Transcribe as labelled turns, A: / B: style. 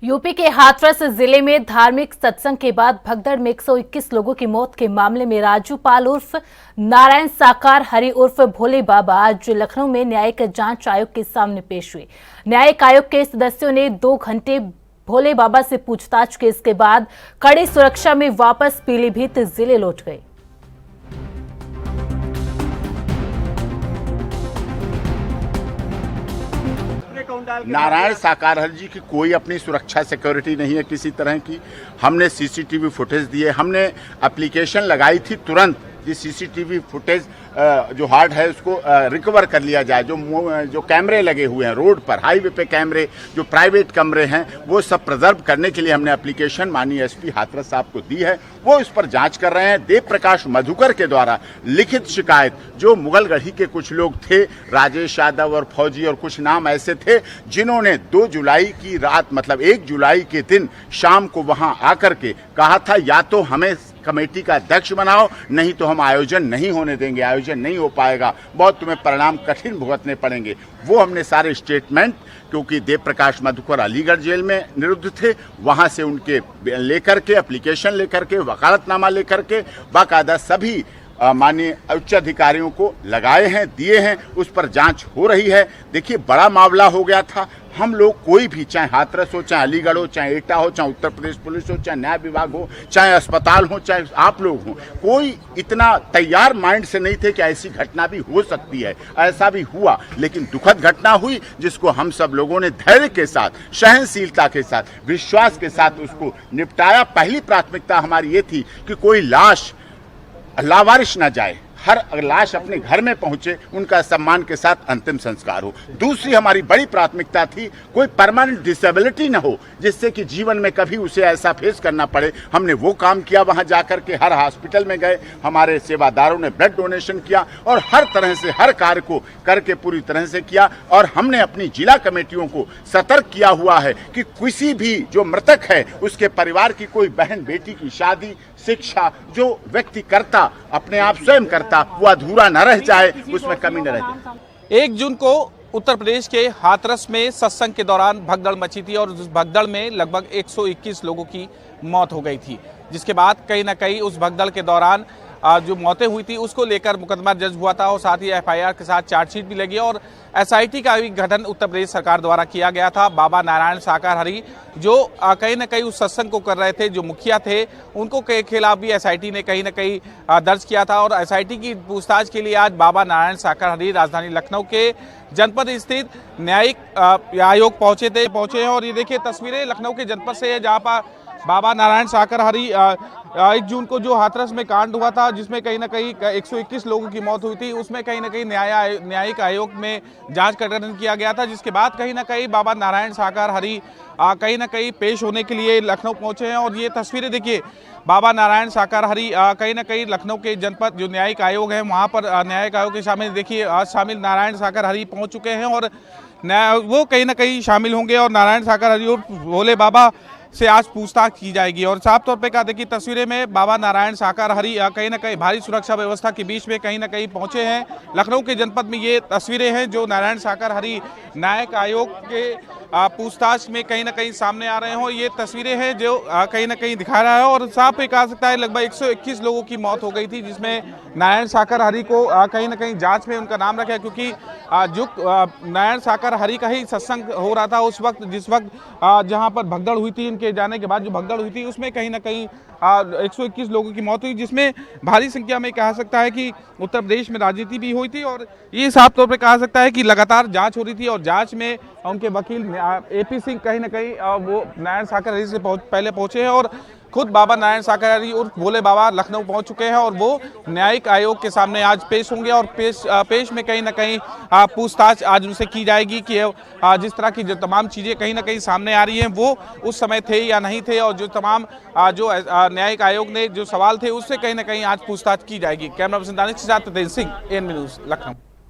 A: UP के हाथरस जिले में धार्मिक सत्संग के बाद भगदड़ में 121 लोगों की मौत के मामले में राजू पाल उर्फ नारायण साकार हरि उर्फ भोले बाबा आज लखनऊ में न्यायिक जांच आयोग के सामने पेश हुए। न्यायिक आयोग के सदस्यों ने 2 घंटे भोले बाबा से पूछताछ की। इसके बाद कड़ी सुरक्षा में वापस पीलीभीत जिले लौट गए।
B: नारायण साकार हरि जी की कोई अपनी सुरक्षा सिक्योरिटी नहीं है किसी तरह की। हमने सीसीटीवी फुटेज दिए, हमने एप्लीकेशन लगाई थी तुरंत ये सीसीटीवी फुटेज जो हार्ड है उसको रिकवर कर लिया जाए। जो कैमरे लगे हुए हैं रोड पर, हाईवे पे कैमरे, जो प्राइवेट कमरे हैं, वो सब प्रिजर्व करने के लिए हमने एप्लीकेशन माननीय एसपी हाथरस साहब को दी है। वो इस पर जांच कर रहे हैं। देव प्रकाश मधुकर के द्वारा लिखित शिकायत जो मुगलगढ़ी के कुछ लोग थे, राजेश यादव और फौजी और कुछ नाम ऐसे थे, जिन्होंने 2 जुलाई की रात मतलब 1 जुलाई के दिन शाम को वहां आकर के कहा था या तो हमें कमेटी का अध्यक्ष बनाओ, नहीं तो हम आयोजन नहीं होने देंगे, आयोजन नहीं हो पाएगा, बहुत तुम्हें परिणाम कठिन भुगतने पड़ेंगे। वो हमने सारे स्टेटमेंट, क्योंकि देव प्रकाश मधुकर अलीगढ़ जेल में निरुद्ध थे, वहां से उनके लेकर के एप्लीकेशन लेकर के वकालतनामा लेकर के बाकायदा सभी माननीय उच्च अधिकारियों को लगाए हैं, दिए हैं। उस पर जांच हो रही है। देखिए, बड़ा मामला हो गया था। हम लोग कोई भी, चाहे हाथरस हो, चाहे अलीगढ़ हो, चाहे एटा हो, चाहे उत्तर प्रदेश पुलिस हो, चाहे न्याय विभाग हो, चाहे अस्पताल हो, चाहे आप लोग हो, कोई इतना तैयार माइंड से नहीं थे कि ऐसी घटना भी हो सकती है। ऐसा भी हुआ, लेकिन दुखद घटना हुई जिसको हम सब लोगों ने धैर्य के साथ, सहनशीलता के साथ, विश्वास के साथ उसको निपटाया। पहली प्राथमिकता हमारी ये थी कि कोई लाश लावारिश न जाए, हर लाश अपने घर में पहुंचे, उनका सम्मान के साथ अंतिम संस्कार हो। दूसरी हमारी बड़ी प्राथमिकता थी कोई परमानेंट डिसेबिलिटी न हो, जिससे कि जीवन में कभी उसे ऐसा फेस करना पड़े। हमने वो काम किया, वहां जाकर के हर हॉस्पिटल में गए, हमारे सेवादारों ने ब्लड डोनेशन किया और हर तरह से हर कार्य को करके पूरी तरह से किया। और हमने अपनी जिला कमेटियों को सतर्क किया हुआ है कि किसी भी जो मृतक है उसके परिवार की कोई बहन बेटी की शादी, शिक्षा जो व्यक्ति करता, अपने आप स्वयं करता, वो अधूरा न रह जाए, उसमें कमी न रह जाए।
C: 1 जून को उत्तर प्रदेश के हाथरस में सत्संग के दौरान भगदड़ मची थी और उस भगदड़ में लगभग 121 लोगों की मौत हो गई थी, जिसके बाद कहीं ना कहीं उस भगदड़ के दौरान जो मौतें हुई थी उसको लेकर मुकदमा दर्ज हुआ था और साथ ही एफआईआर के साथ चार्जशीट भी लगी और एसआईटी का भी गठन उत्तर प्रदेश सरकार द्वारा किया गया था। बाबा नारायण साकार हरि जो कहीं ना कहीं उस सत्संग को कर रहे थे, जो मुखिया थे, उनको के खिलाफ भी एसआईटी ने कहीं ना कहीं दर्ज किया था और एसआईटी की पूछताछ के लिए आज बाबा नारायण साकार हरि राजधानी लखनऊ के जनपद स्थित न्यायिक आयोग पहुंचे हैं। और ये देखिए तस्वीरें लखनऊ के जनपद से है, जहाँ पर बाबा नारायण साकार हरि 1 जून को जो हाथरस में कांड हुआ था, जिसमें कहीं ना कहीं 121 लोगों की मौत हुई थी, उसमें कहीं ना कहीं न्यायिक आयोग में जांच का गठन किया गया था, जिसके बाद कहीं ना कहीं बाबा नारायण साकार हरि कहीं ना कहीं पेश होने के लिए लखनऊ पहुंचे हैं। और ये तस्वीरें देखिए, बाबा नारायण साकार हरि कहीं ना कहीं लखनऊ के जनपद जो न्यायिक आयोग है वहाँ पर न्यायिक आयोग के शामिल देखिए आज शामिल नारायण साकार हरि पहुँच चुके हैं और वो कहीं ना कहीं शामिल होंगे और नारायण साकार हरि और भोले बाबा से आज पूछताछ की जाएगी। और साफ तौर पे कहा देखिए तस्वीरें में बाबा नारायण साकार हरि कहीं ना कहीं भारी सुरक्षा व्यवस्था के बीच में कहीं ना कहीं पहुंचे हैं लखनऊ के जनपद में। ये तस्वीरें हैं जो नारायण साकार हरि न्यायिक आयोग के पूछताछ में कहीं ना कहीं सामने आ रहे हो। ये तस्वीरें हैं जो कहीं ना कहीं दिखा रहा है और साफ पे कहा सकता है लगभग 121 लोगों की मौत हो गई थी, जिसमें नारायण साकार हरि को कहीं ना कहीं जांच में उनका नाम रखा है, क्योंकि जो नारायण साकार हरि का ही सत्संग हो रहा था उस वक्त, जिस वक्त जहां पर भगदड़ हुई थी, इनके जाने के बाद जो भगदड़ हुई थी उसमें कहीं ना कहीं 121 लोगों की मौत हुई, जिसमें भारी संख्या में कहा सकता है कि उत्तर प्रदेश में राजनीति भी हुई थी। और ये साफ तौर पे कहा सकता है कि लगातार जांच हो रही थी और जांच में उनके वकील एपी सिंह कहीं ना कहीं वो नारायण साकार हरि से पहले पहुंचे हैं और खुद बाबा नारायण साकार हरि उर्फ भोले बाबा लखनऊ पहुंच चुके हैं और वो न्यायिक आयोग के सामने आज पेश होंगे और पेश में कहीं ना कहीं पूछताछ आज उनसे की जाएगी कि जिस तरह की जो तमाम चीज़ें कहीं ना कहीं सामने आ रही हैं वो उस समय थे या नहीं थे, और जो तमाम जो न्यायिक आयोग ने जो सवाल थे उससे कहीं ना कहीं आज पूछताछ की जाएगी। कैमरा पर्सन दानिश के साथ तेज सिंह, एएनबी न्यूज़ लखनऊ।